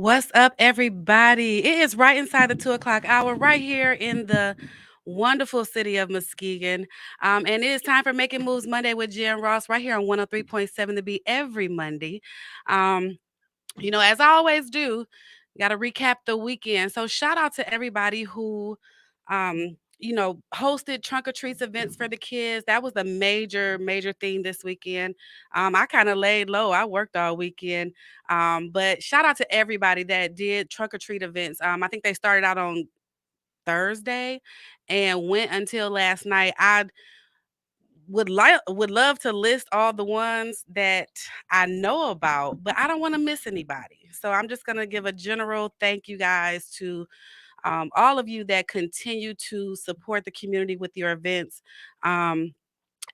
What's up, everybody? It is right inside the 2 o'clock hour, right here in the wonderful city of Muskegon. And it is time for Making Moves Monday with Jen Ross, right here on 103.7 to be every Monday. Um, as I always do, got to recap the weekend. So, shout out to everybody who, hosted trunk or treats events for the kids. That was a major, major theme this weekend. I kind of laid low. I worked all weekend. But shout out to everybody that did trunk or treat events. I think they started out on Thursday and went until last night. I would love to list all the ones that I know about, but I don't want to miss anybody. So I'm just gonna give a general thank you guys to all of you that continue to support the community with your events.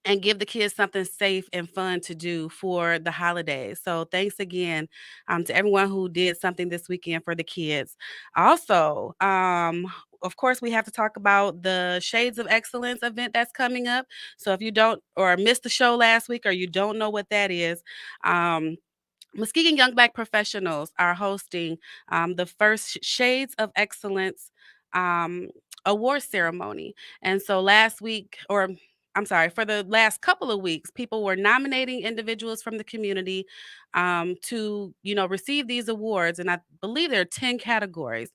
And give the kids something safe and fun to do for the holidays. So thanks again to everyone who did something this weekend for the kids. Also, of course, we have to talk about the Shades of Excellence event that's coming up. So if you don't or missed the show last week or you don't know what that is, um, Muskegon Young Black Professionals are hosting the first Shades of Excellence um, award ceremony. And so last week, or I'm sorry, for the last couple of weeks, people were nominating individuals from the community to, receive these awards. And I believe there are 10 categories.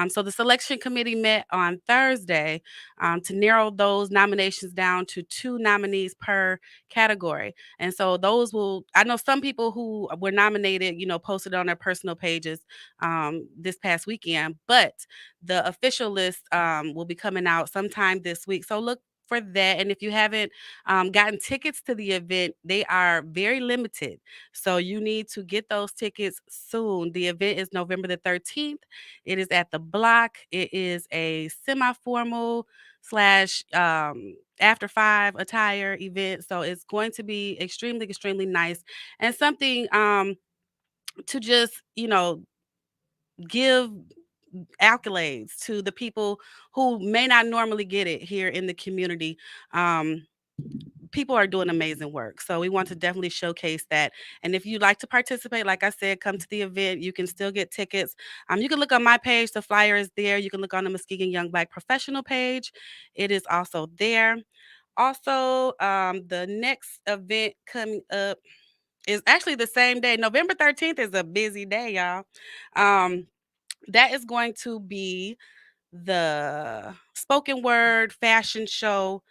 So the selection committee met on Thursday to narrow those nominations down to two nominees per category. And so those I know some people who were nominated, posted on their personal pages this past weekend, but the official list will be coming out sometime this week. So look for that. And if you haven't gotten tickets to the event, they are very limited. So you need to get those tickets soon. The event is November the 13th. It is at the Block. It is a semi formal slash after five attire event. So it's going to be extremely, extremely nice and something to just, give accolades to the people who may not normally get it here in the community. Um, People are doing amazing work. So we want to definitely showcase that. And if you'd like to participate, like I said, come to the event. You can still get tickets. You can look on my page. The flyer is there. You can look on the Muskegon Young Black Professional page. It is also there. Also, the next event coming up is actually the same day. November 13th is a busy day, y'all. Um, that is going to be the spoken word fashion show.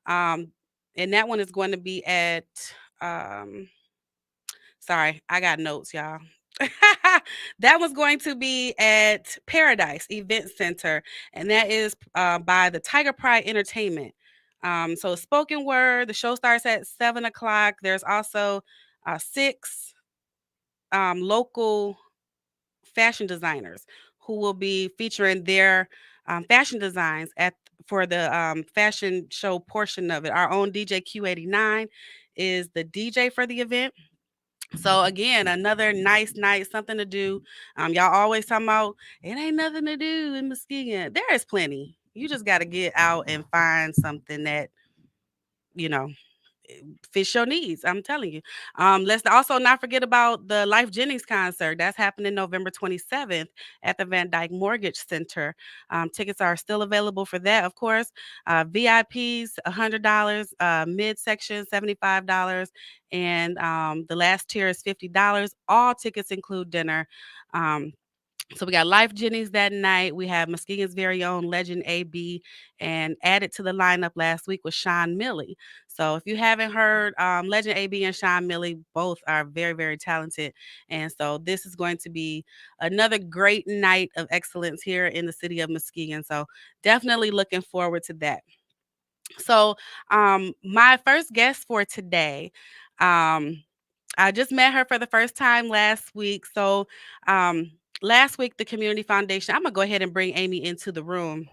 Um, and that one is going to be at, um, sorry, I got notes, y'all. That was going to be at Paradise Event Center, and that is by the Tiger Pride Entertainment. So spoken word, the show starts at 7 o'clock. There's also six local fashion designers who will be featuring their fashion designs at for the fashion show portion of it. Our own DJ Q89 is the DJ for the event. So again, another nice night, something to do. Y'all always talking about it ain't nothing to do in Muskegon. There is plenty. You just got to get out and find something that you know fit your needs. I'm telling you. Let's also not forget about the Life Jennings concert. That's happening November 27th at the Van Dyke Mortgage Center. Tickets are still available for that, of course. VIPs, $100, midsection, $75, and the last tier is $50. All tickets include dinner. Um, so we got Life Jennings that night. We have Muskegon's very own Legend AB, and added to the lineup last week was Sean Milley. So if you haven't heard, Legend AB and Sean Milley both are very, very talented, and so this is going to be another great night of excellence here in the city of Muskegon. So definitely looking forward to that. So my first guest for today. Um, I just met her for the first time last week. So, last week, the Community Foundation, I'm going to go ahead and bring Amy into the room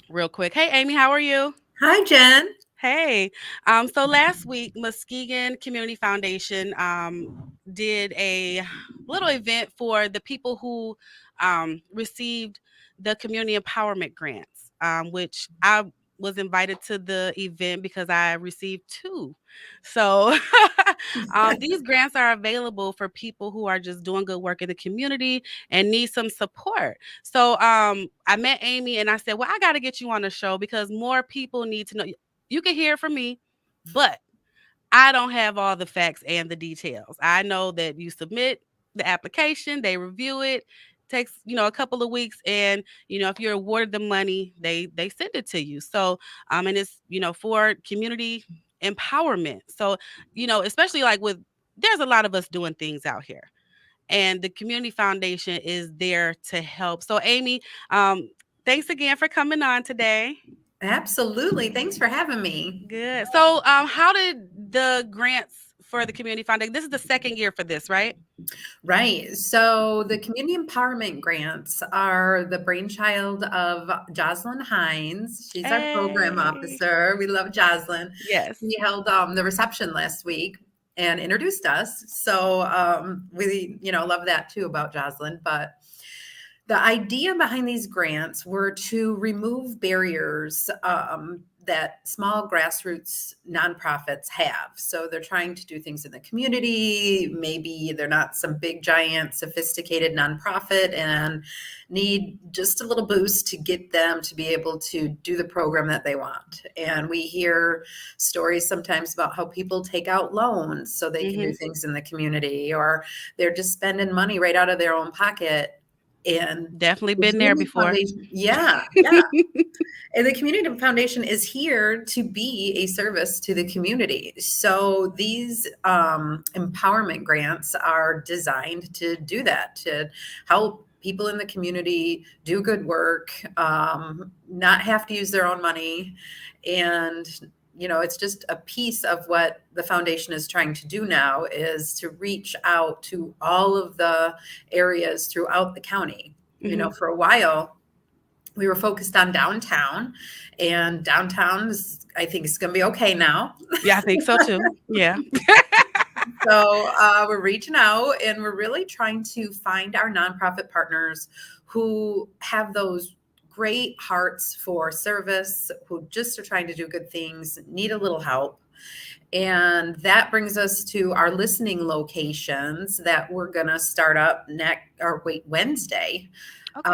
real quick. Hey, Amy, how are you? Hi, Jen. Hey. So last week, Muskegon Community Foundation did a little event for the people who received the community empowerment grants, which I was invited to the event because I received two. So these grants are available for people who are just doing good work in the community and need some support. So I met Amy and I said, well, I got to get you on the show because more people need to know. You can hear from me, but I don't have all the facts and the details. I know that you submit the application, they review it, takes, a couple of weeks, and if you're awarded the money, they send it to you. So and it's, for community empowerment. So, especially like with there's a lot of us doing things out here. And the community foundation is there to help. So Amy, thanks again for coming on today. Absolutely. Thanks for having me. Good. So, how did the grants for the community foundation? This is the second year for this, right? Right. So the community empowerment grants are the brainchild of Jocelyn Hines. She's our program Hey. officer. We love Jocelyn. Yes. We held the reception last week and introduced us. So we, love that too about Jocelyn. But the idea behind these grants were to remove barriers that small grassroots nonprofits have. So they're trying to do things in the community. Maybe they're not some big, giant, sophisticated nonprofit and need just a little boost to get them to be able to do the program that they want. And we hear stories sometimes about how people take out loans so they can do things in the community, or they're just spending money right out of their own pocket. And Definitely the been there community before. foundation, yeah. And the community foundation is here to be a service to the community. So these empowerment grants are designed to do that, to help people in the community do good work, not have to use their own money. And it's just a piece of what the foundation is trying to do now, is to reach out to all of the areas throughout the county. For a while, we were focused on downtown, and downtown I think is going to be okay now. Yeah, I think so too. Yeah. So we're reaching out and we're really trying to find our nonprofit partners who have those great hearts for service, who just are trying to do good things, need a little help. And that brings us to our listening locations that we're going to start up Wednesday. Okay.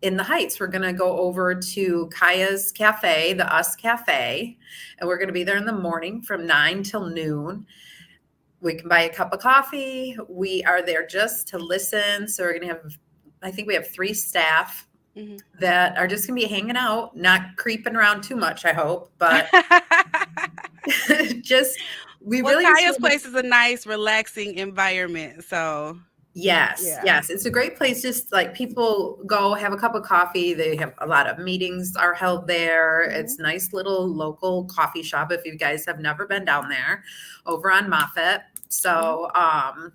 In the Heights. We're going to go over to Kaya's Cafe, the Us Cafe, and we're going to be there in the morning from 9 till noon. We can buy a cup of coffee. We are there just to listen. So we're going to have, I think we have 3 staff that are just going to be hanging out, not creeping around too much, I hope, but really Kaya's place is a nice, relaxing environment. So yes, it's a great place. Just like people go have a cup of coffee. They have a lot of meetings are held there. It's a nice little local coffee shop. If you guys have never been down there, over on Moffett. So,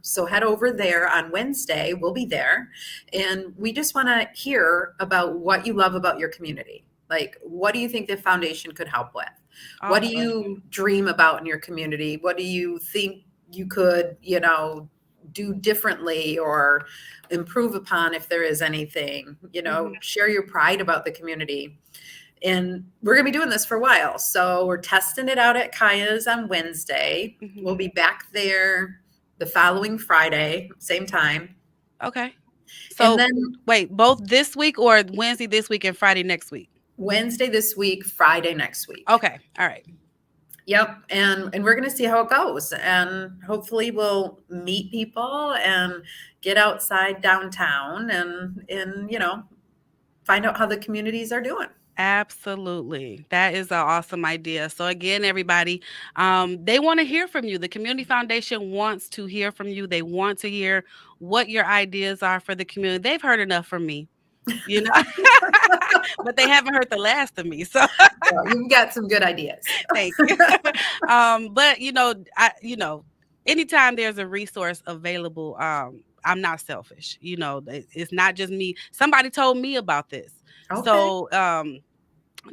so head over there on Wednesday. We'll be there, and we just want to hear about what you love about your community. Like, what do you think the foundation could help with? Awesome. What do you dream about in your community? What do you think you could, do differently or improve upon if there is anything? Share your pride about the community. And we're going to be doing this for a while. So we're testing it out at Kaya's on Wednesday. We'll be back there the following Friday, same time. Okay. So and then, wait, both this week or Wednesday this week and Friday next week? Wednesday this week, Friday next week. Okay. All right. Yep. And we're going to see how it goes. And hopefully we'll meet people and get outside downtown and find out how the communities are doing. Absolutely. That is an awesome idea. So again, everybody, they want to hear from you. The Community Foundation wants to hear from you. They want to hear what your ideas are for the community. They've heard enough from me, but they haven't heard the last of me. So well, you've got some good ideas. Thank you. But anytime there's a resource available, I'm not selfish. It's not just me. Somebody told me about this. Okay. So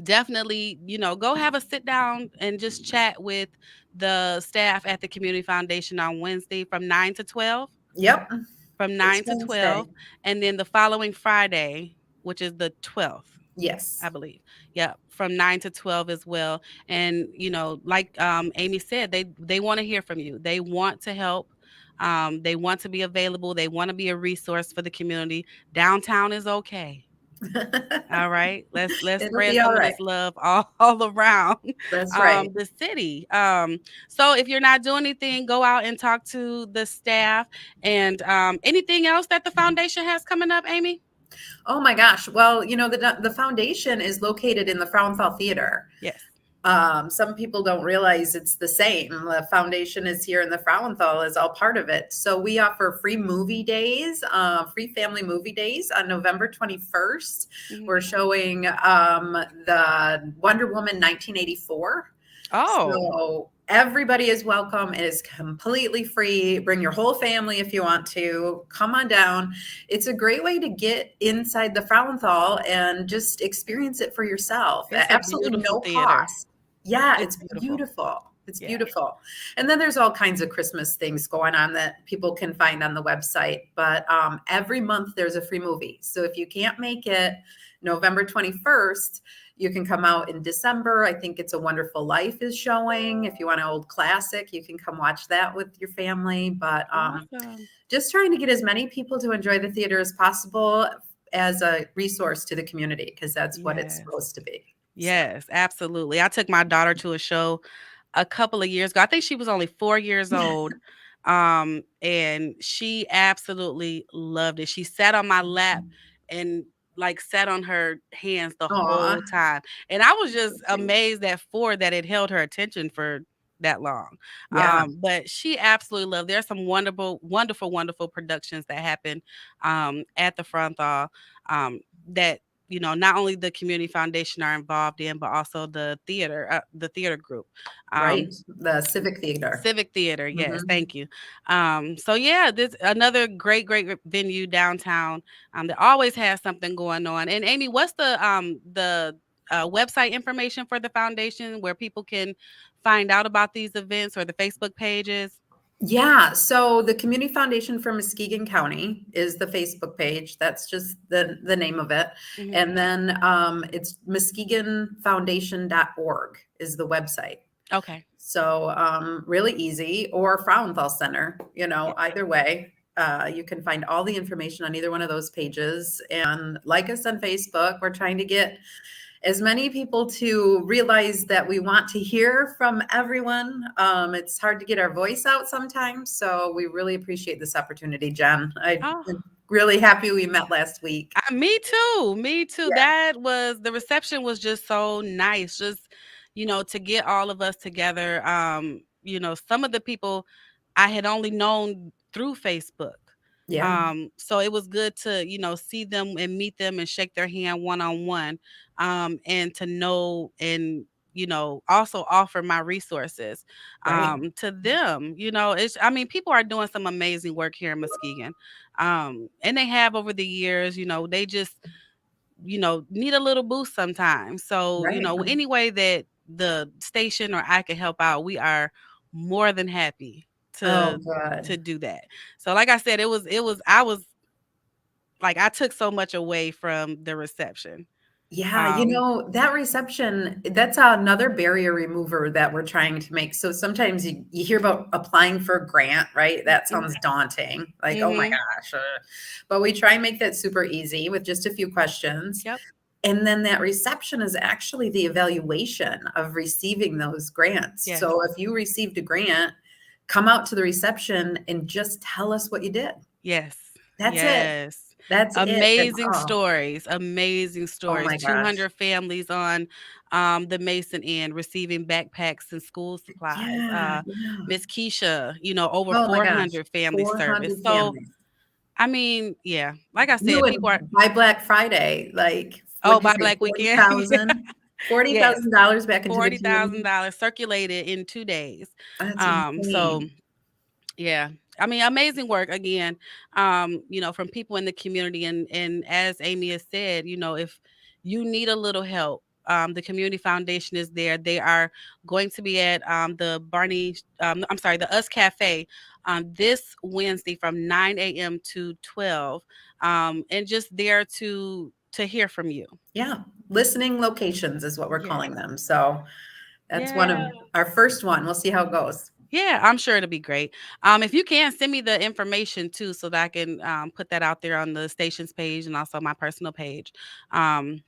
definitely, go have a sit down and just chat with the staff at the Community Foundation on Wednesday from 9 to 12. Yep. From 9 to 12. And then the following Friday, which is the 12th. Yes. I believe. Yeah, from 9 to 12 as well. And like Amy said, they want to hear from you. They want to help. They want to be available. They want to be a resource for the community. Downtown is okay. All right, let's It'll spread be all some of right. this love all around That's right. the city. So if you're not doing anything, go out and talk to the staff. And anything else that the foundation has coming up, Amy? Oh my gosh. Well, the foundation is located in the Frauenthal Theater. Yes. Some people don't realize it's the same. The foundation is here, and the Frauenthal is all part of it. So we offer free movie days, free family movie days on November 21st. Mhm. We're showing the Wonder Woman 1984. Oh, So everybody is welcome. It is completely free. Bring your whole family if you want to. Come on down. It's a great way to get inside the Frauenthal and just experience it for yourself at it's a absolutely beautiful no theater. cost. Yeah, It's it's beautiful. beautiful. It's Yeah. beautiful. And then there's all kinds of Christmas things going on that people can find on the website. But every month there's a free movie. So if you can't make it November 21st, you can come out in December. I think It's a Wonderful Life is showing. If you want an old classic, you can come watch that with your family. But Awesome. just trying to get as many people to enjoy the theater as possible as a resource to the community, because that's what it's Yes. supposed to be. So, Yes, absolutely. I took my daughter to a show a couple of years ago. I think she was only 4 years old. And she absolutely loved it. She sat on my lap and like sat on her hands the aw, whole time. And I was so just cute. amazed at 4 that it held her attention for that long. Yeah, But she absolutely loved. There's some wonderful, wonderful, wonderful productions that happen at the front hall that not only the community foundation are involved in, but also the theater group. right. Um, The Civic Theater. Civic Theater, yes, Mhm. thank you. So yeah, this another great venue downtown that always has something going on. And Amy, what's the website information for the foundation where people can find out about these events, or the Facebook pages? Yeah, so the Community Foundation for Muskegon County is the Facebook page. That's just the name of it. Hmm. And then it's muskegonfoundation.org is the website. Okay. So really easy, or Frauenthal Center, Yeah. either way. You can find all the information on either one of those pages, and like us on Facebook. We're trying to get as many people to realize that we want to hear from everyone. It's hard to get our voice out sometimes, so we really appreciate this opportunity, Jen. I'm Oh, really happy we met last week. Me too. Me too. Yeah, The reception was just so nice. Just, to get all of us together. Some of the people I had only known through Facebook. yeah, So it was good to, see them and meet them and shake their hand one on one. And to know and also offer my resources right. to them. People are doing some amazing work here in Muskegon. And they have over the years. They just need a little boost sometimes. So Right. any way that the station or I can help out, we are more than happy Oh, to good. do that. So like I said, it was I was like, I took so much away from the reception. Yeah, um that reception, that's another barrier remover that we're trying to make. So sometimes you hear about applying for a grant, right? That sounds daunting. Like, oh my mhm. gosh. But we try and make that super easy with just a few questions. Yep. And then that reception is actually the evaluation of receiving those grants. Yes. So if you received a grant, come out to the reception and just tell us what you did. Yes. That's it. Yes. That's it. That's Amazing all. stories, amazing Oh stories. my gosh. 200 families on the Mason end receiving backpacks and school supplies. Yeah, yeah. Miss Keisha, over Oh my gosh, 400 family service. 400 So, families. yeah, like I You said, people would are, by Black Friday, like, oh, what'd you by say, Black Weekend. 40,000? Yes. $40,000 back into the community? $40,000 circulated in 2 days. That's So insane. yeah. Amazing work again, from people in the community. And as Amy has said, if you need a little help, the community foundation is there. They are going to be at the Us Cafe this Wednesday from 9 a.m. to 12. And just there to hear from you. Yeah. Listening locations is what we're Yes. calling them. So that's one of Yeah. our first one. We'll see how it goes. Yeah, I'm sure it'll be great. If you can send me the information too, so that I can put that out there on the station's page and also my personal page. Um,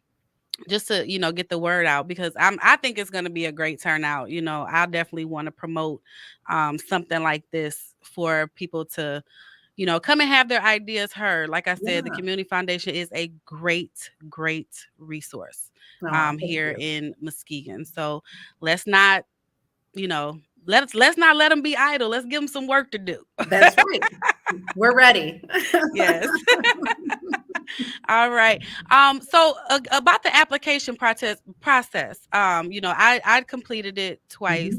just to get the word out, because I think it's going to be a great turnout. I definitely want to promote something like this for people to come and have their ideas heard. Like I said, the Yeah. community foundation is a great resource Oh, thank here you. in Muskegon. So let's not you know let's not let them be idle. Let's give them some work to do. That's right. We're ready. Yes. All right. So about the application process. I completed it twice.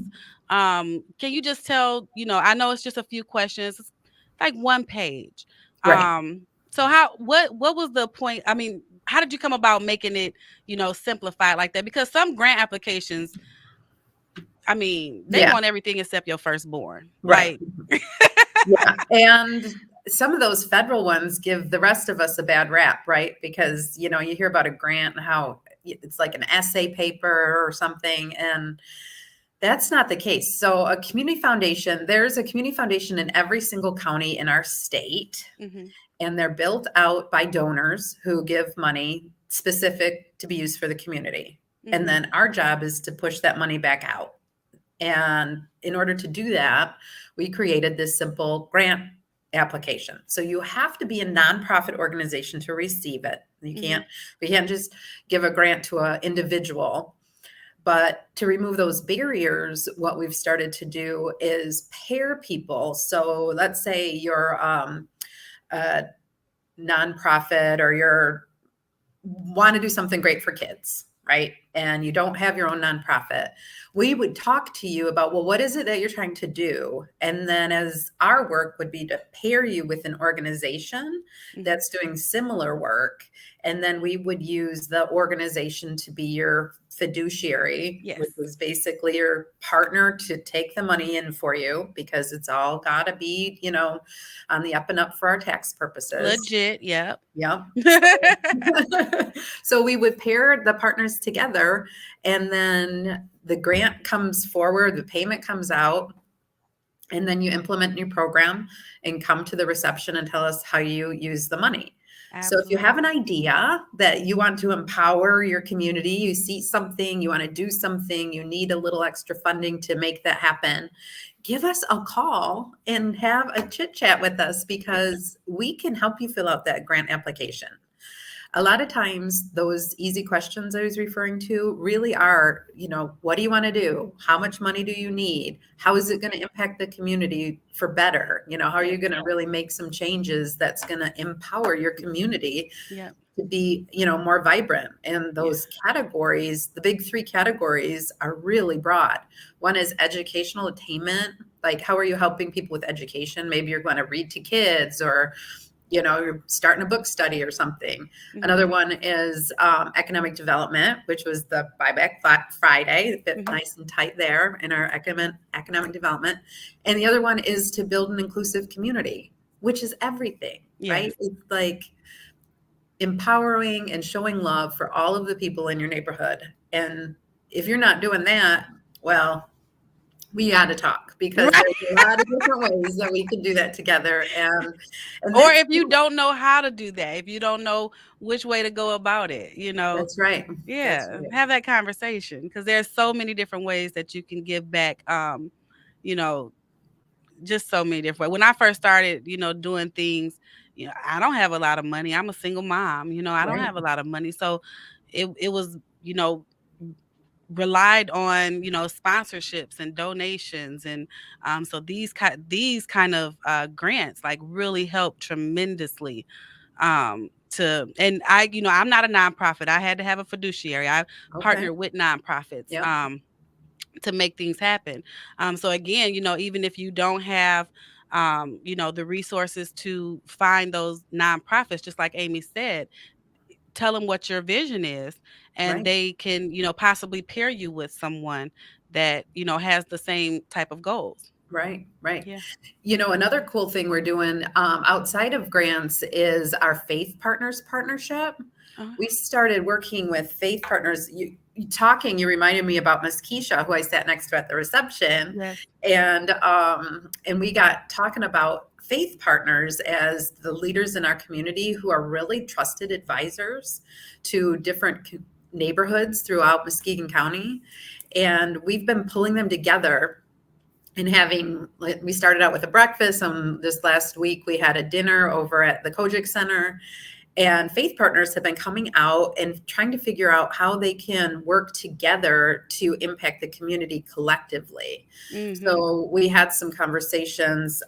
Mhm. Can you just tell, I know it's just a few questions, it's like one page. Right. So what was the point? I mean, how did you come about making it, simplified like that? Because some grant applications, I mean, they Yeah. want everything except your firstborn. Right. Like, Yeah. And some of those federal ones give the rest of us a bad rap, right? Because, you hear about a grant and how it's like an essay paper or something. And that's not the case. So, there's a community foundation in every single county in our state, mhm, and they're built out by donors who give money specific to be used for the community. And mhm, then our job is to push that money back out. And in order to do that, we created this simple grant application. So you have to be a nonprofit organization to receive it. mhm, We can't just give a grant to an individual. But to remove those barriers, what we've started to do is pair people. So let's say you're a nonprofit, or you're want to do something great for kids, right? And you don't have your own nonprofit. We would talk to you about, well, what is it that you're trying to do? And then, as our work would be to pair you with an organization mhm. that's doing similar work. And then we would use the organization to be your fiduciary, Yes. which is basically your partner to take the money in for you, because it's all got to be, on the up and up for our tax purposes. Legit. Yep. Yep. So we would pair the partners together, and then the grant comes forward, the payment comes out, and then you implement your program and come to the reception and tell us how you use the money. So if you have an Absolutely. idea that you want to empower your community, you see something, you want to do something, you need a little extra funding to make that happen, give us a call and have a chit chat with us, because we can help you fill out that grant application. A lot of times, those easy questions I was referring to really are, what do you want to do? How much money do you need? How is it Mhm. going to impact the community for better? How are you Yes. going to really make some changes that's going to empower your community Yep. to be, more vibrant? And Yeah. those categories, the big three categories, are really broad. One is educational attainment. Like, how are you helping people with education? Maybe you're going to read to kids, or you're starting a book study or something. Mhm. Another one is economic development, which was the buyback Friday. It fit Mhm. nice and tight there in our economic development. And the other one is to build an inclusive community, which is everything, right? Yes. It's like empowering and showing love for all of the people in your neighborhood. And if you're not doing that, well, we got to talk, because Right. there's a lot of different ways that we can do that together. And Or that's if you don't know how to do that, if you don't know which way to go about it, that's right. That's yeah, right. have that conversation, because there's so many different ways that you can give back. You know, just so many different. When I first started, doing things, I don't have a lot of money. I'm a single mom. I don't Right. have a lot of money, so it was relied on sponsorships and donations, and so these kind of grants like really help tremendously to and I'm not a nonprofit. I had to have a fiduciary. I Okay. partnered with nonprofits Yep. to make things happen. So again, even if you don't have the resources to find those nonprofits, just like Amy said, tell them what your vision is, and Right. they can possibly pair you with someone that has the same type of goals. Right, right. Yeah. Another cool thing we're doing outside of grants is our Faith Partners partnership. Uh, We started working with Faith Partners. You reminded me about Miss Keisha, who I sat next to at the reception, yes. and we got talking about Faith Partners as the leaders in our community who are really trusted advisors to different neighborhoods throughout Muskegon County, and we've been pulling them together and we started out with a breakfast. This last week we had a dinner over at the Kojic Center, and Faith Partners have been coming out and trying to figure out how they can work together to impact the community collectively. Mm-hmm. So we had some conversations.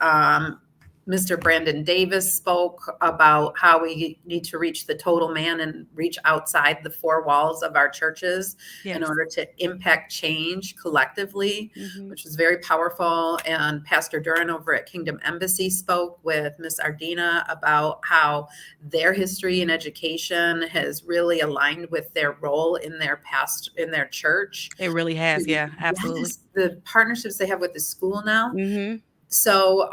Mr. Brandon Davis spoke about how we need to reach the total man and reach outside the four walls of our churches in Yes. order to impact change collectively, Mm-hmm. which was very powerful. And Pastor Duran over at Kingdom Embassy spoke with Miss Ardina about how their history and education has really aligned with their role in their church. It really has. Yeah, absolutely. Yes, the partnerships they have with the school now. Mm-hmm. So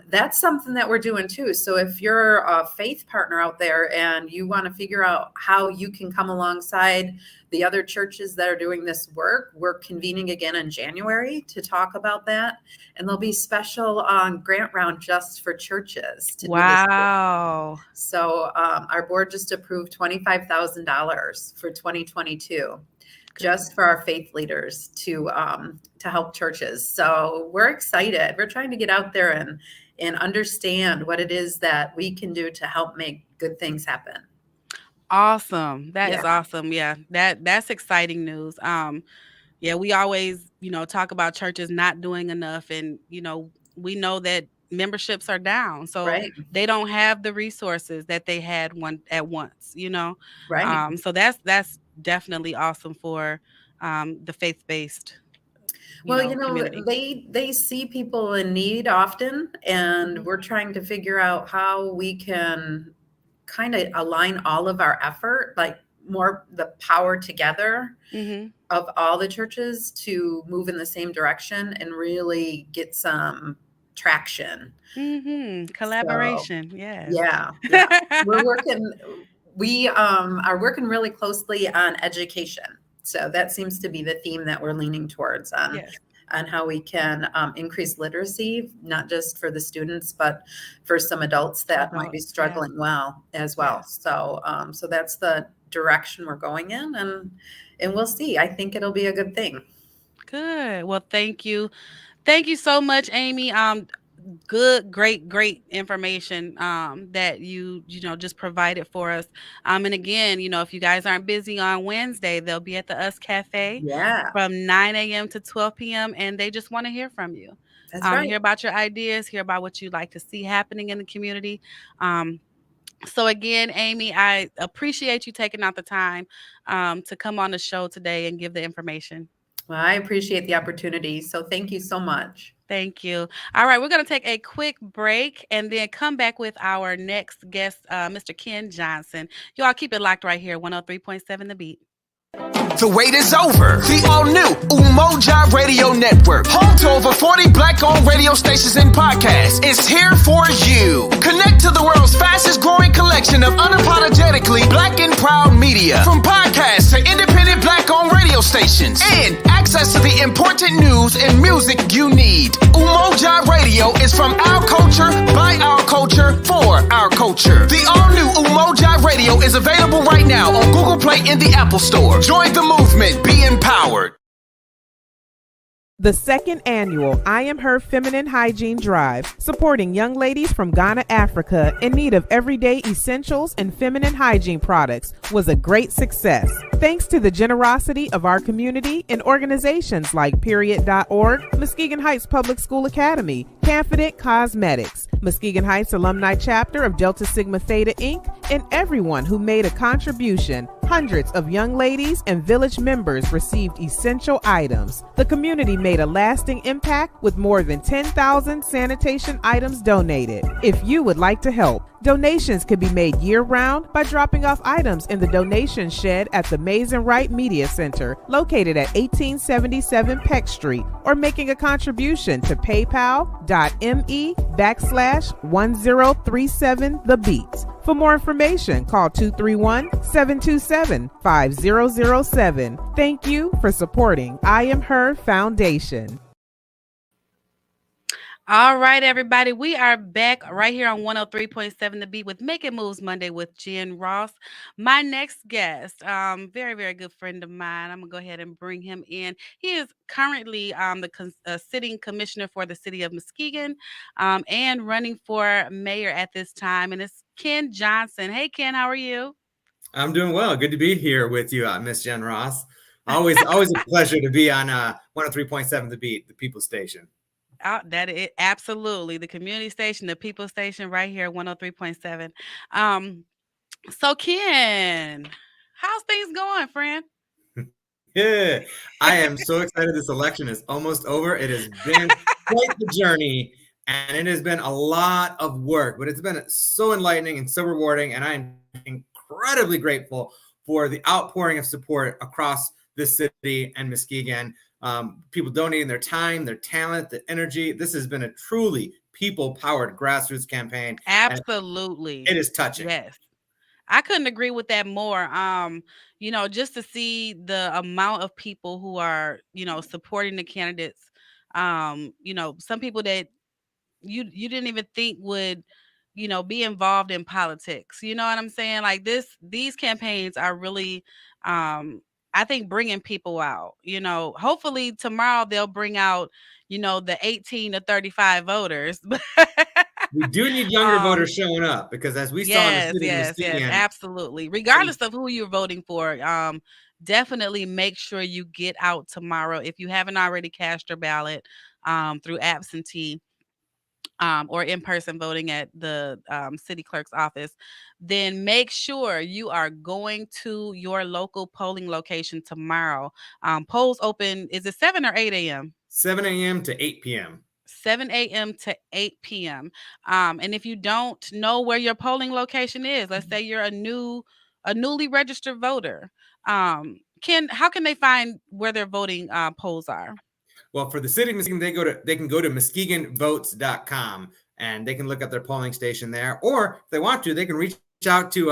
that's something that we're doing too. So if you're a faith partner out there and you want to figure out how you can come alongside the other churches that are doing this work, we're convening again in January to talk about that. And there'll be special grant round just for churches to do this work. Wow. So our board just approved $25,000 for 2022. Just for our faith leaders to help churches. So we're excited. We're trying to get out there and understand what it is that we can do to help make good things happen. Awesome. That is Yeah. awesome. Yeah. That's exciting news. Yeah, we always, talk about churches not doing enough, and we know that memberships are down. So Right. they don't have the resources that they had at once. Right. So that's definitely awesome for the faith-based Well, community. they see people in need often, and Mhm. we're trying to figure out how we can kind of align all of our effort, like more the power together Mhm. of all the churches to move in the same direction and really get some traction. Mhm. So, Collaboration. Yes. yeah, we are working really closely on education. So that seems to be the theme that we're leaning towards Yes. on how we can increase literacy, not just for the students, but for some adults that might be Adults. Yeah. struggling as Yeah. well. So that's the direction we're going in, and we'll see. I think it'll be a good thing. Good. Well, thank you. Thank you so much, Amy. Good, great information that you just provided for us. And again, if you guys aren't busy on Wednesday, they'll be at the Us Cafe Yeah, from 9 a.m. to 12 p.m. and they just want to hear from you. that's right. Hear about your ideas, hear about what you'd like to see happening in the community. So again, Amy, I appreciate you taking out the time to come on the show today and give the information. Well, I appreciate the opportunity. So thank you so much. Thank you. All right, we're going to take a quick break and then come back with our next guest, Mr. Ken Johnson. You all keep it locked right here, 103.7 The Beat. The wait is over. The all-new Umoja Radio Network, home to over 40 Black-owned radio stations and podcasts, is here for you. Connect to the world's fastest-growing collection of unapologetically Black and proud media, from podcasts to independent Black-owned radio stations, and access to the important news and music you need. Umoja Radio is from our culture, by our culture, for our culture. The all-new Umoja Radio is available right now on Google Play and the Apple Store. Join the movement. Be empowered. The second annual I Am Her Feminine Hygiene Drive, supporting young ladies from Ghana, Africa in need of everyday essentials and feminine hygiene products, was a great success. Thanks to the generosity of our community and organizations like Period.org, Muskegon Heights Public School Academy, Confident Cosmetics, Muskegon Heights Alumni Chapter of Delta Sigma Theta Inc., and everyone who made a contribution, Hundreds of young ladies and village members received essential items. The community made a lasting impact with more than 10,000 sanitation items donated. If you would like to help, donations can be made year-round by dropping off items in the donation shed at the Maze and Wright Media Center, located at 1877 Peck Street, or making a contribution to paypal.me/1037thebeat. For more information, call 231-727-5007. Thank you for supporting I Am Her Foundation. All right, everybody. We are back right here on 103.7 The Beat with Making Moves Monday with Jen Ross. My next guest, very, very good friend of mine. I'm going to go ahead and bring him in. He is currently the sitting commissioner for the city of Muskegon and running for mayor at this time. And it's Ken Johnson. Hey, Ken, how are you? I'm doing well. Good to be here with you, Miss Jen Ross. Always a pleasure to be on 103.7 The Beat, the People Station. That is absolutely the community station, the people station right here, 103.7. So Ken, how's things going, friend? Yeah, I am so excited. This election is almost over. It has been quite the journey, and it has been a lot of work, but it's been so enlightening and so rewarding, and I am incredibly grateful for the outpouring of support across this city and Muskegon. People donating their time, their talent, their energy. This has been a truly people-powered grassroots campaign. Absolutely. It is touching. Yes. I couldn't agree with that more. Just to see the amount of people who are, supporting the candidates. Some people that you didn't even think would be involved in politics. You know what I'm saying? Like these campaigns are really I think bringing people out. Hopefully tomorrow they'll bring out the 18 to 35 voters. We do need younger voters showing up because as we saw in the city of Muskegon, absolutely. Regardless of who you're voting for, definitely make sure you get out tomorrow if you haven't already cast your ballot through absentee or in-person voting at the city clerk's office. Then make sure you are going to your local polling location tomorrow. Polls open, is it 7 or 8 a.m.? 7 a.m. to 8 p.m. 7 a.m. to 8 p.m. And if you don't know where your polling location is, let's say you're a newly registered voter, how can they find where their voting polls are? Well, for the city of Muskegon, they can go to muskegonvotes.com and they can look up their polling station there. Or if they want to, they can reach out to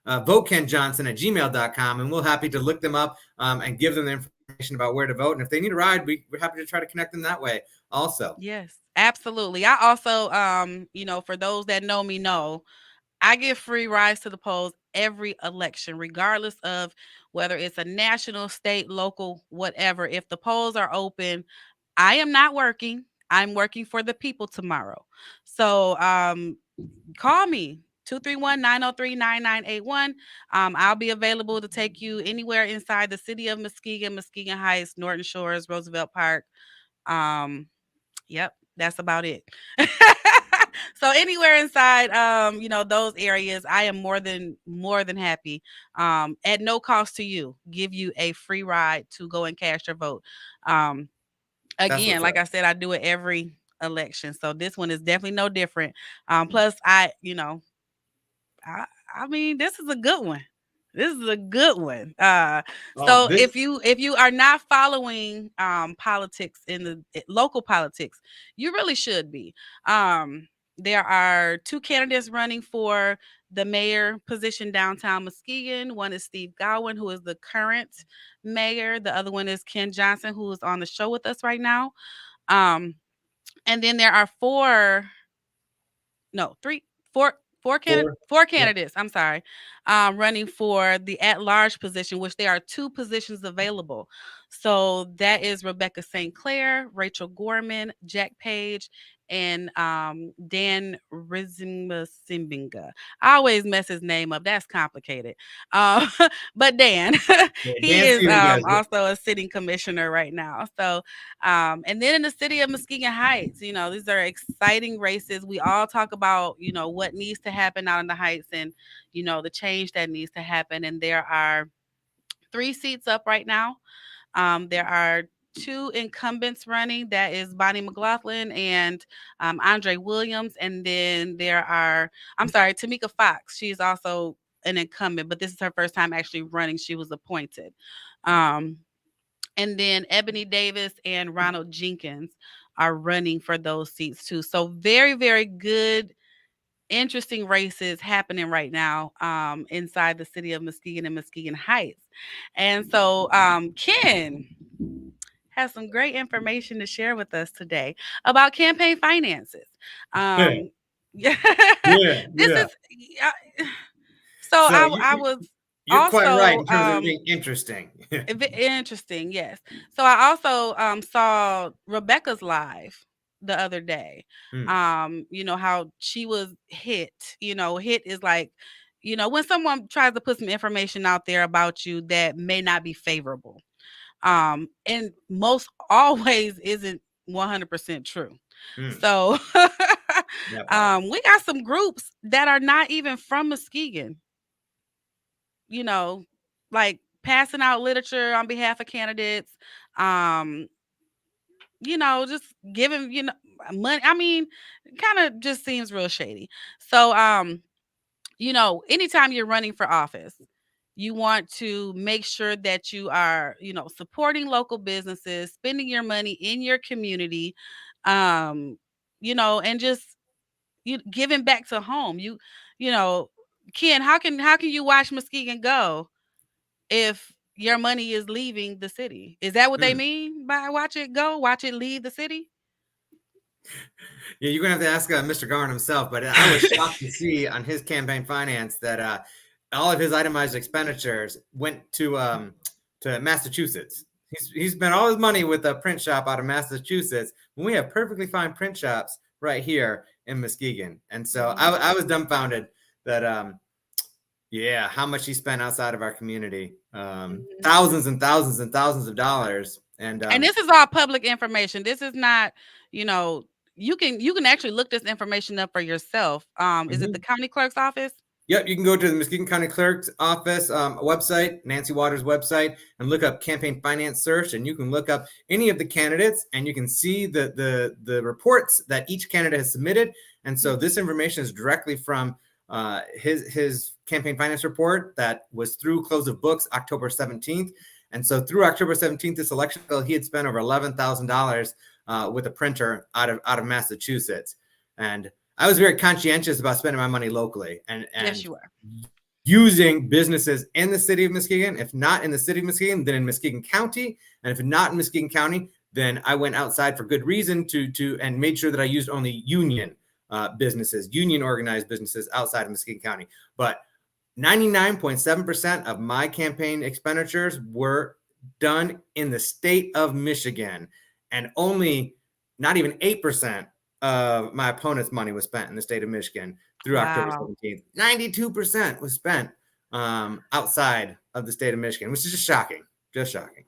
votekenjohnson@gmail.com, and we're happy to look them up and give them the information about where to vote. And if they need a ride, we're happy to try to connect them that way also. Yes, absolutely. I also, for those that know me know, I get free rides to the polls every election, regardless of whether it's a national, state, local, whatever. If the polls are open, I am not working. I'm working for the people tomorrow. So call me. 231-903-9981. I'll be available to take you anywhere inside the city of Muskegon, Muskegon Heights, Norton Shores, Roosevelt Park. Yep, that's about it. So anywhere inside, those areas, I am more than happy, at no cost to you, give you a free ride to go and cast your vote. Again, like I said, I do it every election, so this one is definitely no different. Plus, I mean, this is a good one. This is a good one. If you are not following politics in the local politics, you really should be. There are two candidates running for the mayor position downtown Muskegon. One is Steve Gowan, who is the current mayor. The other one is Ken Johnson, who is on the show with us right now. And then there are four candidates. I'm sorry, running for the at-large position, which there are two positions available. So that is Rebecca St. Clair, Rachel Gorman, Jack Page, and Dan Rizimasimbinga. I always mess his name up. That's complicated. Um, but Dan, Yeah, he Dan is Stevens does it. also a sitting commissioner right now. So, and then in the city of Muskegon Heights, these are exciting races. We all talk about, what needs to happen out in the Heights and, the change that needs to happen. And there are 3 seats up right now. There are 2 incumbents running. That is Bonnie McLaughlin and Andre Williams. And then I'm sorry, Tamika Fox. She's also an incumbent, but this is her first time actually running. She was appointed. Um, and then Ebony Davis and Ronald Jenkins are running for those seats too. So very, very good, interesting races happening right now inside the city of Muskegon and Muskegon Heights. And so Ken has some great information to share with us today about campaign finances. Yeah, Um, yeah, yeah, this yeah. is so So I was you're quite right also in terms of it being interesting. interesting, yes. So I also saw Rebecca's live the other day. Hmm. How she was hit. Hit is like, when someone tries to put some information out there about you that may not be favorable. And most always isn't 100% true. Hmm. So That part. we got some groups that are not even from Muskegon, you know, like passing out literature on behalf of candidates, um, just giving, money. I mean, kind of just seems real shady. So, anytime you're running for office, you want to make sure that you are, supporting local businesses, spending your money in your community, and just you giving back to home. You know, Ken, how can you watch Muskegon go if your money is leaving the city? Is that what they Hmm. mean by watch it go, watch it leave the city? Yeah, you're gonna have to ask Mr. Garn himself. But I was shocked to see on his campaign finance that all of his itemized expenditures went to Massachusetts. He's spent all his money with a print shop out of Massachusetts when we have perfectly fine print shops right here in Muskegon. And so Mhm. I was dumbfounded that yeah, how much he spent outside of our community, Mhm. thousands and thousands and thousands of dollars. And And this is all public information. This is not, you know, you can actually look this information up for yourself. Is it the Mhm. county clerk's office? Yep, you can go to the Muskegon County Clerk's office website, Nancy Waters' website, and look up campaign finance search, and you can look up any of the candidates, and you can see the reports that each candidate has submitted. And so Mhm. this information is directly from his campaign finance report that was through close of books October 17th. And so through October 17th, this election bill, he had spent over $11,000 with a printer out of Massachusetts. And I was very conscientious about spending my money locally Yes, and you are. using businesses in the city of Muskegon. If not in the city of Muskegon, then in Muskegon County. And if not in Muskegon County, then I went outside for good reason to and made sure that I used only union businesses, union organized businesses outside of Muskegon County. But 99.7% of my campaign expenditures were done in the state of Michigan, and only not even 8% of my opponent's money was spent in the state of Michigan through October Wow. 17th. 92% was spent outside of the state of Michigan, which is just shocking. Just shocking.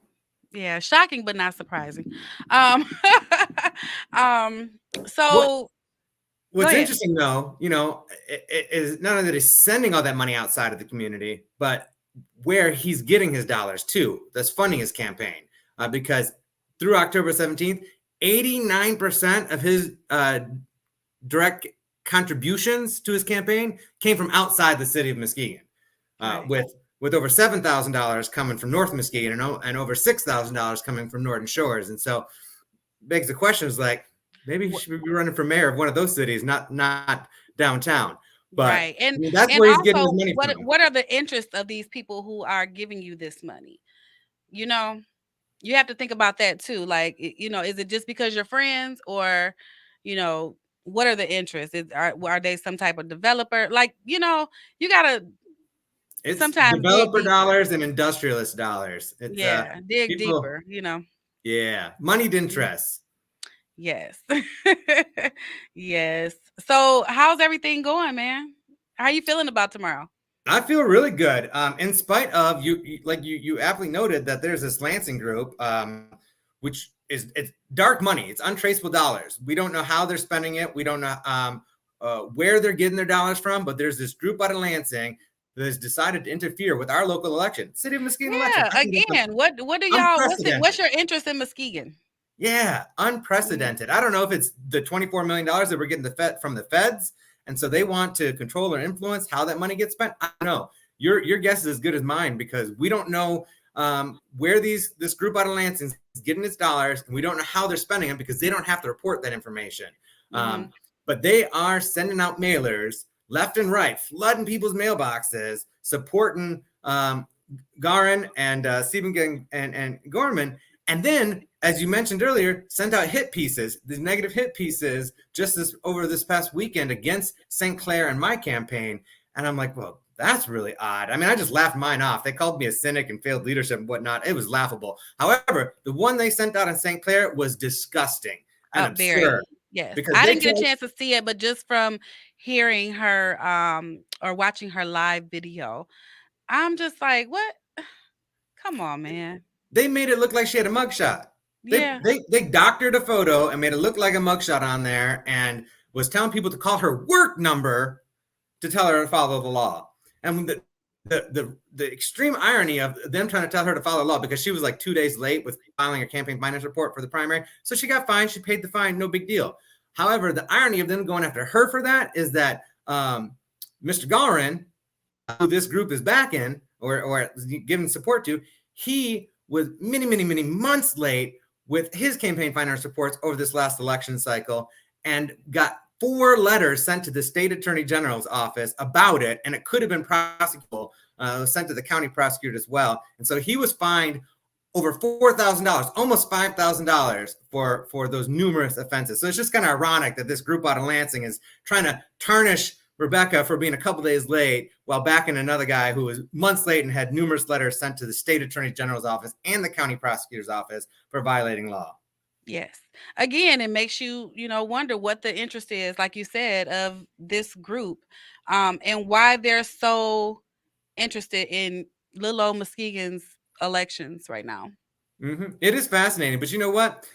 Yeah, shocking but not surprising. Um, um, What so go What's ahead. interesting, though, is not only that he's sending all that money outside of the community, but where he's getting his dollars too. That's funding his campaign because through October 17th, 89% of his direct contributions to his campaign came from outside the city of Muskegon, Right. with over $7,000 coming from North Muskegon and over $6,000 coming from Northern Shores. And so begs the question is like, maybe he should be running for mayor of one of those cities, not downtown. But Right. I mean, that's And where he's getting his also money what from. what are the interests of these people who are giving you this money? You know, you have to think about that too. Like, is it just because you're friends or, you know, what are the interests? Are they some type of developer? Like, you gotta It's sometimes dig developer deeper. dollars and industrialist dollars. It's Yeah, dig people, deeper. yeah, moneyed Mm. interests. Yes. Yes. So, how's everything going, man? How you feeling about tomorrow? I feel really good. In spite of you aptly noted that there's this Lansing group, which is it's dark money. It's untraceable dollars. We don't know how they're spending it. We don't know where they're getting their dollars from. But there's this group out of Lansing that has decided to interfere with our local election, City of Muskegon election. Yeah. I think that's Again, what do y'all? What's unprecedented. your interest in Muskegon? Yeah, Mhm. unprecedented. I don't know if it's the $24 million that we're getting from the feds, and so they want to control or influence how that money gets spent. I don't know. Your guess is as good as mine because we don't know where this group out of Lansing is getting its dollars, and we don't know how they're spending them because they don't have to report that information. Mhm. But they are sending out mailers left and right, flooding people's mailboxes, supporting Garin and Stephen and Gorman. And then, as you mentioned earlier, sent out hit pieces, these negative hit pieces, just over this past weekend against St. Clair and my campaign. And I'm like, well, that's really odd. I mean, I just laughed mine off. They called me a cynic and failed leadership and whatnot. It was laughable. However, the one they sent out in St. Clair was disgusting and Very. absurd Yes. because I they didn't get a told chance to see it, but just from hearing her or watching her live video, I'm just like, what? Come on, man. they made it look like she had a mugshot. They, Yeah. they they doctored a photo and made it look like a mugshot on there and was telling people to call her work number to tell her to follow the law. And the extreme irony of them trying to tell her to follow the law because she was like 2 days late with filing a campaign finance report for the primary. So she got fined. She paid the fine. No big deal. However, the irony of them going after her for that is that Mr. Garin, who this group is backing or giving support to, he was many months late with his campaign finance reports over this last election cycle and got 4 letters sent to the state attorney general's office about it, and it could have been prosecutable. It was sent to the county prosecutor as well, and so he was fined over $4,000, almost $5,000 for those numerous offenses. So it's just kind of ironic that this group out of Lansing is trying to tarnish Rebecca for being a couple days late while backing another guy who was months late and had numerous letters sent to the state attorney general's office and the county prosecutor's office for violating law. Yes. Again, it makes you, wonder what the interest is, like you said, of this group, and why they're so interested in little old Muskegon's elections right now. It is fascinating, but you know what?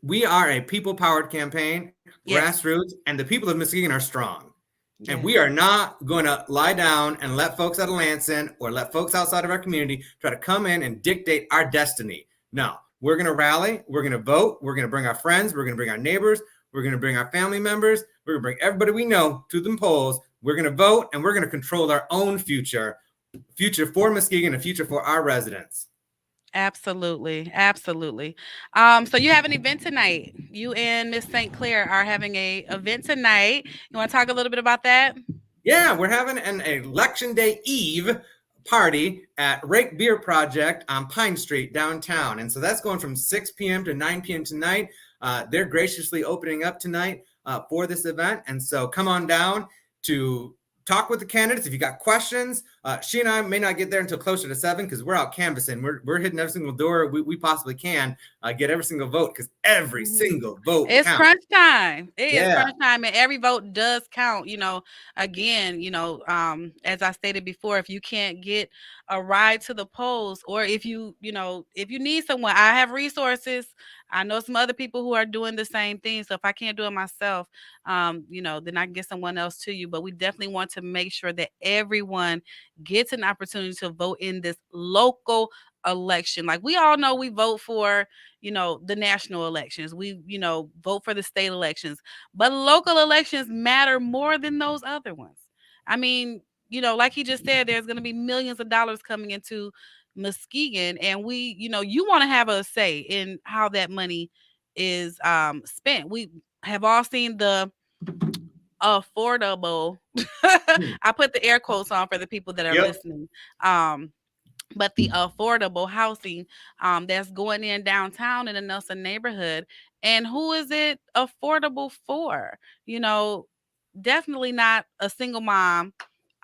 We are a people-powered campaign, Yes. grassroots, and the people of Muskegon are strong. And Yes. we are not going to lie down and let folks out of Lansing or let folks outside of our community try to come in and dictate our destiny. No, we're going to rally. We're going to vote. We're going to bring our friends. We're going to bring our neighbors. We're going to bring our family members. We're going to bring everybody we know to the polls. We're going to vote, and we're going to control our own future for Muskegon, a future for our residents. Absolutely. Absolutely. So you have an event tonight. You and Miss St. Clair are having a event tonight. You want to talk a little bit about that? Yeah, we're having an election day eve party at Rake Beer Project on Pine Street downtown. And so that's going from 6 p.m. to 9 p.m. tonight. They're graciously opening up tonight for this event. And so come on down to talk with the candidates. If you got questions, she and I may not get there until closer to 7 because we're out canvassing. We're hitting every single door we possibly can, get every single vote because every single vote It's counts. crunch time. It is Yeah. crunch time, and every vote does count. Again, as I stated before, if you can't get a ride to the polls, or if you need someone, I have resources. I know some other people who are doing the same thing. So if I can't do it myself, then I can get someone else to you. But we definitely want to make sure that everyone gets an opportunity to vote in this local election. Like we all know, we vote for the national elections. We, vote for the state elections, but local elections matter more than those other ones. I mean, like he just said, there's going to be millions of dollars coming into Muskegon, and you want to have a say in how that money is spent. We have all seen the affordable I put the air quotes on for the people that are Yep. listening. But the affordable housing that's going in downtown in the Nelson neighborhood. And who is it affordable for? You know, Definitely not a single mom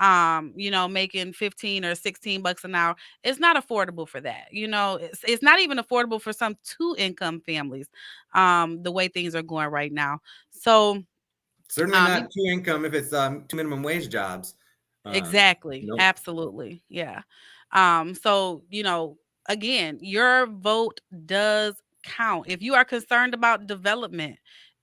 making 15 or 16 bucks an hour. It's not affordable for that. It's not even affordable for some two income families, the way things are going right now. So, Certainly um, not two income if it's two minimum wage jobs. exactly. Nope. Absolutely. Yeah. So, again, your vote does count. If you are concerned about development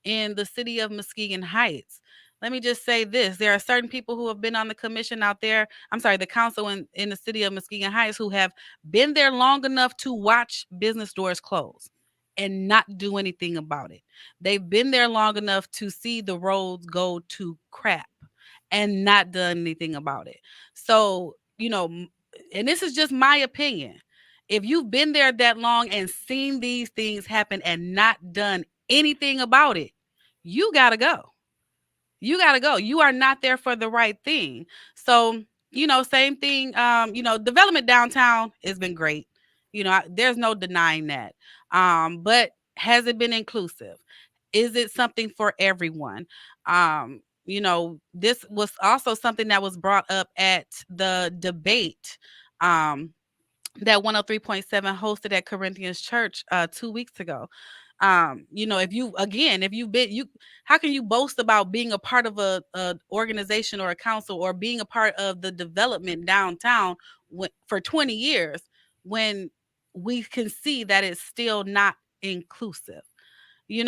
in the city of Muskegon Heights, let me just say this. There are certain people who have been on the commission out there. I'm sorry, the council in the city of Muskegon Heights who have been there long enough to watch business doors close and not do anything about it. They've been there long enough to see the roads go to crap and not done anything about it. So, and this is just my opinion. If you've been there that long and seen these things happen and not done anything about it, you got to go. You got to go. You are not there for the right thing. So, same thing. Development downtown has been great. There's no denying that. But has it been inclusive? Is it something for everyone? This was also something that was brought up at the debate. That 103.7 hosted at Corinthians Church 2 weeks ago. If you've been you how can you boast about being a part of a organization or a council or being a part of the development downtown for 20 years when we can see that it's still not inclusive? You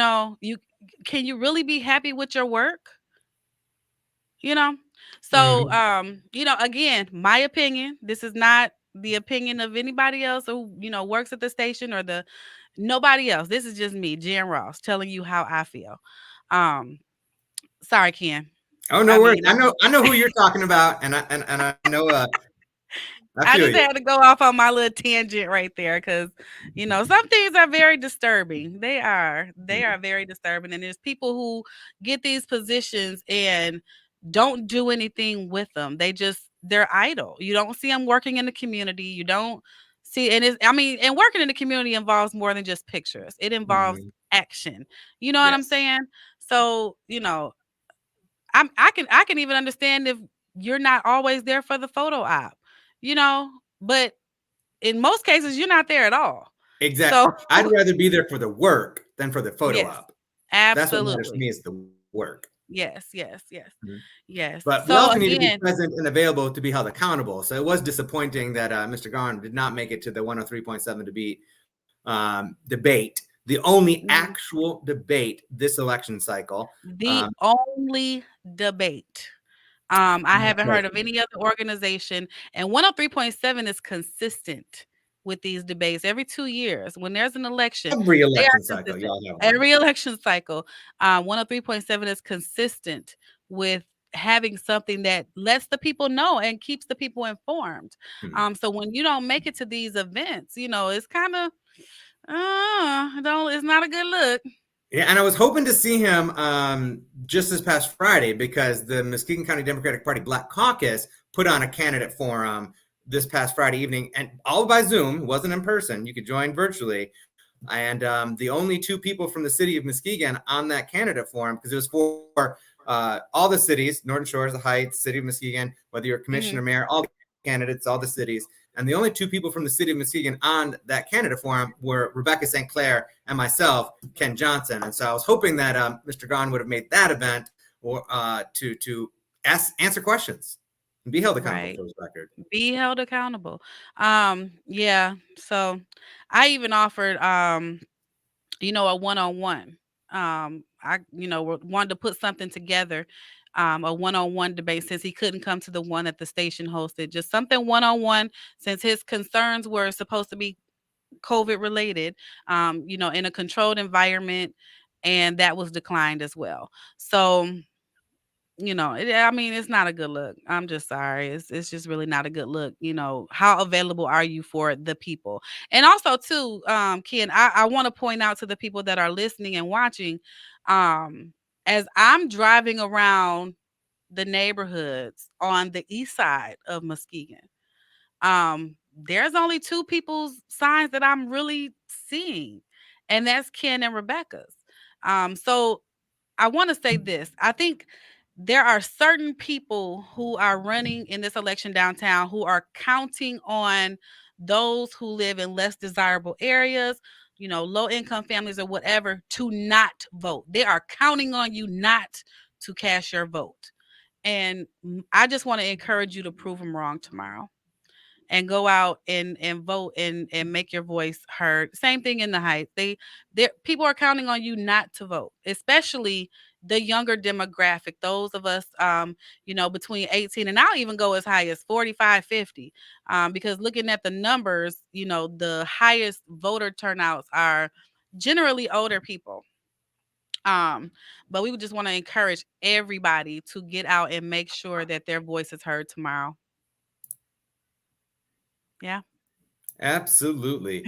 can you really be happy with your work? you know so Mhm. again, my opinion, this is not the opinion of anybody else who works at the station or the nobody else. This is just me, Jen Ross, telling you how I feel. um Sorry, Ken. Oh, I no worries. mean, I know who you're talking about, and I know I I feel just you. had to go off on my little tangent right there because, some things are very disturbing. They are. They Mhm. are very disturbing. And there's people who get these positions and don't do anything with them. They're idle. You don't see them working in the community. You don't see, and working in the community involves more than just pictures. It involves Mhm. action. You know what I'm Yes, saying? So, I can even understand if you're not always there for the photo op, you know, but in most cases you're not there at all. exactly. So I'd rather be there for the work than for the photo yes, op. That's what matters to absolutely. me is the work. Yes, yes, yes, Mhm. yes. But we So also need to be again, present and available to be held accountable. So it was disappointing that Mr. Garn did not make it to the 103.7 debate, the only mm, actual debate this election cycle. the only debate. I That's haven't right. heard of any other organization, and 103.7 is consistent with these debates every 2 years. When there's an election, Every they are election cycle, consistent. y'all have one. Every election cycle, 103.7 is consistent with having something that lets the people know and keeps the people informed. Hmm. So when you don't make it to these events, it's kind of don't it's not a good look. Yeah, and I was hoping to see him just this past Friday because the Muskegon County Democratic Party Black Caucus put on a candidate forum this past Friday evening, and all by Zoom. It wasn't in person. You could join virtually. And the only two people from the city of Muskegon on that candidate forum, because it was for all the cities, Northern Shores, the Heights, City of Muskegon, whether you're a Hmm. commissioner, mayor, all the candidates, all the cities. And the only two people from the city of Muskegon on that candidate forum were Rebecca St. Clair and myself, Ken Johnson. And so I was hoping that Mr. Gahn would have made that event or to answer questions and be held accountable Right. for his record. Be held accountable. Yeah. So I even offered a one-on-one. I wanted to put something together, a one-on-one debate since he couldn't come to the one that the station hosted. Just something one-on-one since his concerns were supposed to be COVID related, in a controlled environment, and that was declined as well. So I mean, it's not a good look. I'm just sorry. It's just really not a good look. How available are you for the people? And also, too, Ken, I want to point out to the people that are listening and watching, um, as I'm driving around the neighborhoods on the east side of Muskegon, there's only two people's signs that I'm really seeing, and that's Ken and Rebecca's. So I want to say this. I think there are certain people who are running in this election downtown who are counting on those who live in less desirable areas, low income families or whatever, to not vote. They are counting on you not to cast your vote. And I just want to encourage you to prove them wrong tomorrow and go out and vote and make your voice heard. Same thing in the Heights. People are counting on you not to vote, especially the younger demographic, those of us between 18 and I'll even go as high as 45, 50. Because looking at the numbers, the highest voter turnouts are generally older people. Um, but we would just want to encourage everybody to get out and make sure that their voice is heard tomorrow. Yeah. Absolutely.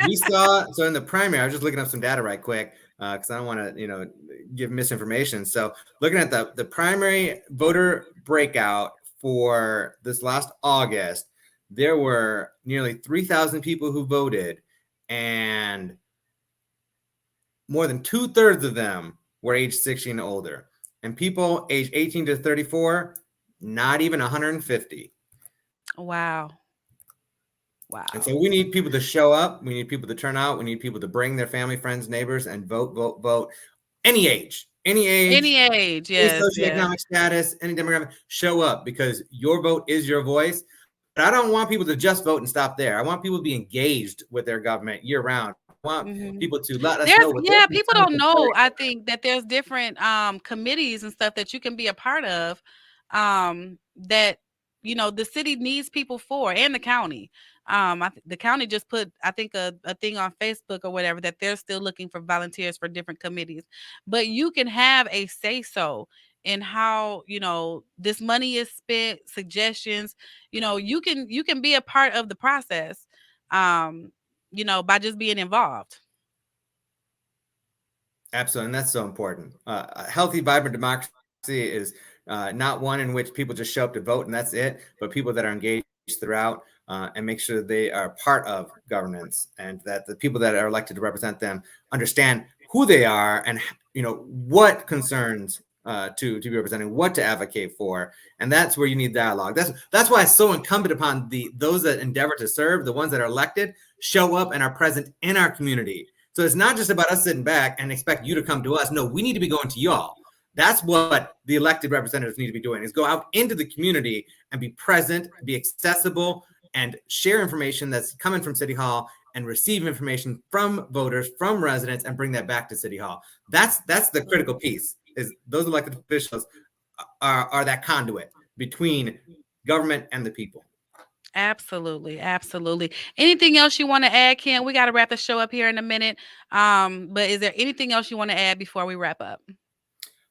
We saw, so in the primary, I was just looking up some data right quick because I don't want to, give misinformation. So looking at the primary voter breakout for this last August, there were nearly 3,000 people who voted, and more than 2/3 of them were age 16 and older. And people age 18 to 34, not even 150. Wow. And Wow. so we need people to show up. We need people to turn out. We need people to bring their family, friends, neighbors, and vote, vote, vote. Any age, Any age, any yes, yes. socioeconomic status, any demographic, show up because your vote is your voice. But I don't want people to just vote and stop there. I want people to be engaged with their government year round. I want Mhm. people to let us There's know what their yeah, people concerns don't and know, I priorities are. think, that there's different committees and stuff that you can be a part of, that the city needs people for, and the county. The county just put, I think, a thing on Facebook or whatever, that they're still looking for volunteers for different committees. But you can have a say so in how, this money is spent, suggestions. You can be a part of the process, by just being involved. Absolutely, and that's so important. A healthy, vibrant democracy is not one in which people just show up to vote and that's it, but people that are engaged throughout and make sure they are part of governance, and that the people that are elected to represent them understand who they are and what concerns to be representing, what to advocate for, and that's where you need dialogue. That's why it's so incumbent upon those that endeavor to serve, the ones that are elected, show up and are present in our community. So it's not just about us sitting back and expect you to come to us. No, we need to be going to y'all. That's what the elected representatives need to be doing, is go out into the community and be present, be accessible, and share information that's coming from City Hall and receive information from voters, from residents, and bring that back to City Hall. That's the critical piece, is those elected officials are that conduit between government and the people. Absolutely, absolutely. Anything else you want to add, Ken? We got to wrap the show up here in a minute. But is there anything else you want to add before we wrap up?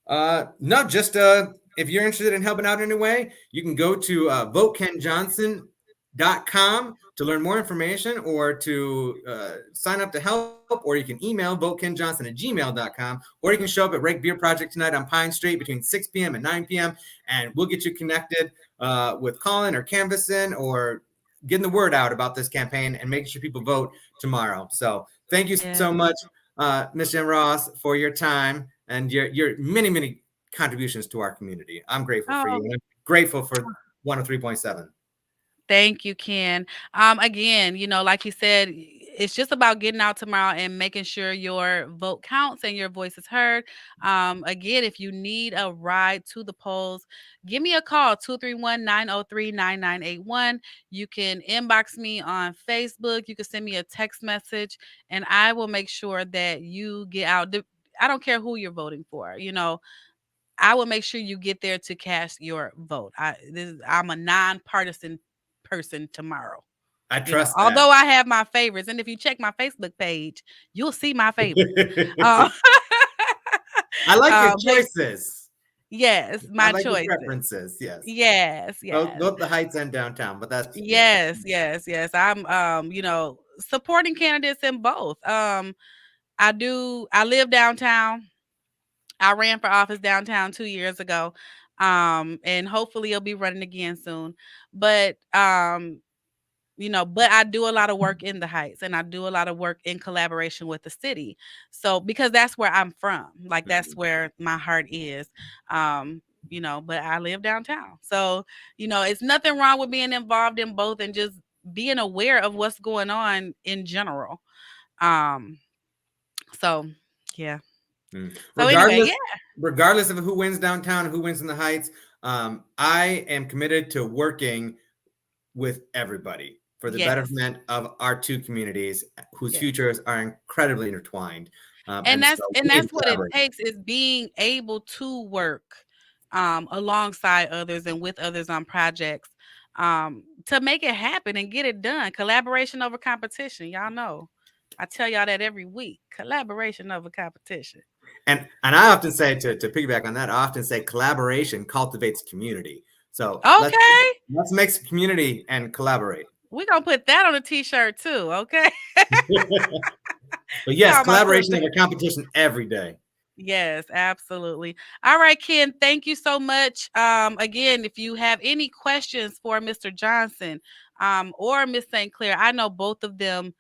No, just if you're interested in helping out in any way, you can go to votekenjohnson.com to learn more information, or to sign up to help, or you can email votekenjohnson@gmail.com, or you can show up at Rake Beer Project tonight on Pine Street between 6 p.m. and 9 p.m. and we'll get you connected with Colin or canvassing or getting the word out about this campaign and making sure people vote tomorrow. So thank you Yeah. so much, Ms. Jen Ross, for your time and your many contributions to our community. I'm grateful for you, Oh, and I'm grateful for 103.7. thank you, Ken. Again, like you said, it's just about getting out tomorrow and making sure your vote counts and your voice is heard. Again, if you need a ride to the polls, give me a call, 231-903-9981. You can inbox me on Facebook. You can send me a text message, and I will make sure that you get out. I don't care who you're voting for. I will make sure you get there to cast your vote. I'm a nonpartisan person tomorrow. I trust that. Although I have my favorites, and if you check my Facebook page, you'll see my favorites. Uh, I like your but choices. yes, I my like your choices. preferences. Yes. Yes, yes, Both the Heights and downtown, but that's, yeah. yes, yes, yes. I'm supporting candidates in both. I live downtown. I ran for office downtown 2 years ago. And hopefully I'll be running again soon. But I do a lot of work in the Heights, and I do a lot of work in collaboration with the city. So because that's where I'm from, like that's Mhm. where my heart is. but I live downtown. So, it's nothing wrong with being involved in both and just being aware of what's going on in general. Um, so yeah. So anyway, Regardless, yeah. regardless of who wins downtown, who wins in the Heights, I am committed to working with everybody for the Yes. betterment of our two communities whose Yes. futures are incredibly intertwined. And So we need that's to what it collaborate. takes, is being able to work alongside others and with others on projects to make it happen and get it done. Collaboration over competition. Y'all know. I tell y'all that every week. Collaboration over competition. And I often say, to piggyback on that, I often say collaboration cultivates community. So Okay. let's make some community and collaborate. We're gonna put that on a t-shirt too, okay? But yes, Call my collaboration sister. over competition every day. Yes, absolutely. All right, Ken, thank you so much. Again, if you have any questions for Mr. Johnson or Miss St. Clair, I know both of them,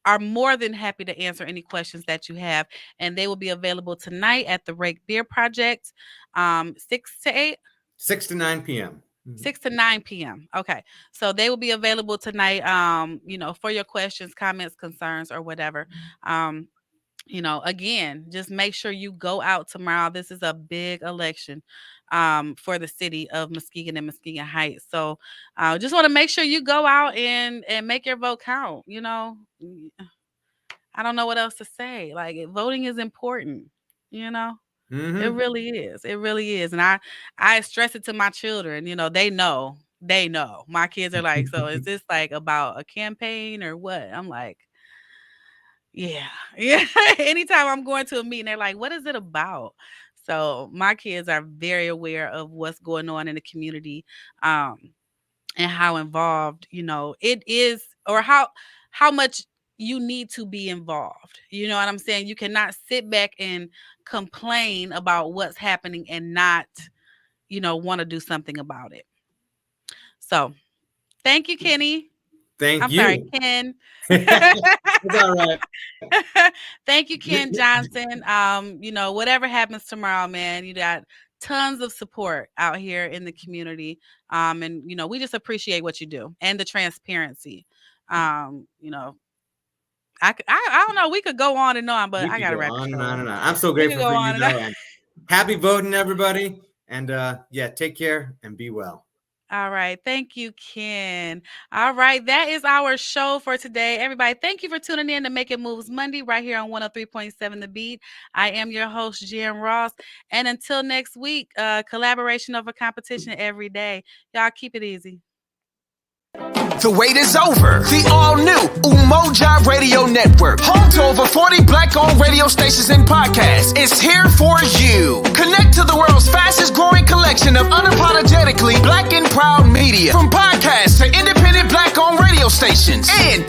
are more than happy to answer any questions that you have. And they will be available tonight at the Rake Beer Project, 6 to 8? 6 to 9 p.m. 6 to 9 p.m. Okay. So they will be available tonight, for your questions, comments, concerns, or whatever. Again, just make sure you go out tomorrow. This is a big election for the city of Muskegon and Muskegon Heights. So just want to make sure you go out and make your vote count. I don't know what else to say. Like, voting is important, you know? It really is. It really is. And I stress it to my children, they know. They know. My kids are like, so is this like about a campaign or what? I'm like, yeah. Yeah. Anytime I'm going to a meeting, they're like, what is it about? So my kids are very aware of what's going on in the community, and how involved, it is, or how much you need to be involved. You know what I'm saying? You cannot sit back and complain about what's happening and not, want to do something about it. So thank you, Kenny. Thank I'm you. sorry, Ken. It's all right. Thank you, Ken Johnson. Whatever happens tomorrow, man, you got tons of support out here in the community. And we just appreciate what you do and the transparency. I don't know. We could go on and on, but I gotta wrap the show up. I'm so grateful for you, though. And happy voting, everybody. And take care and be well. All right. Thank you, Ken. All right. That is our show for today. Everybody, thank you for tuning in to Making Moves Monday right here on 103.7 The Beat. I am your host, Jen Ross. And until next week, collaboration over competition every day. Y'all keep it easy. The wait is over. The all-new Umoja Radio Network, home to over 40 Black-owned radio stations and podcasts, is here for you. Connect to the world's fastest-growing collection of unapologetically Black and proud media, from podcasts to independent Black-owned radio stations, and